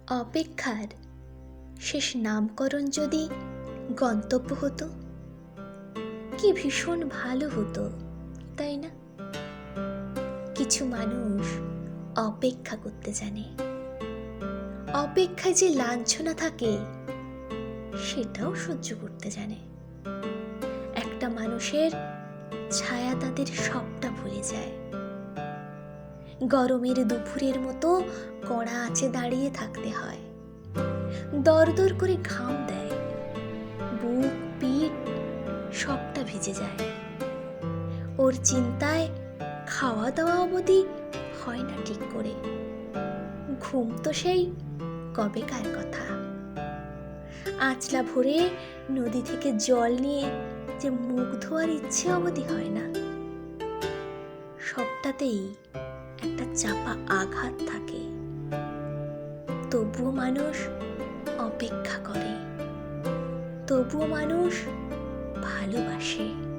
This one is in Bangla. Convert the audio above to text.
অপেক্ষার শেষ নামকরণ যদি গন্তব্য হতো, কি ভীষণ ভালো হতো, তাই না? কিছু মানুষ অপেক্ষা করতে জানে, অপেক্ষায় যে লাঞ্ছনা থাকে সেটাও সহ্য করতে জানে। একটা মানুষের ছায়া তাদের সবটা ভুলে যায়। গরমের দুপুরের মতো কড়া আঁচে দাঁড়িয়ে থাকতে হয়, দর দর করে ঘাম দেয়, বুক পিঠ সবটা ভিজে যায়। ওর চিন্তায় খাওয়া দাওয়া অবধি হয় না ঠিক করে। ঘুম তো সেই কবেকার কথা। আঁচলা ভরে নদী থেকে জল নিয়ে যে মুখ ধোয়ার ইচ্ছে অবধি হয় না। সবটাতেই একটা চাপা আঘাত থাকে। তবুও মানুষ অপেক্ষা করে, তবুও মানুষ ভালোবাসে।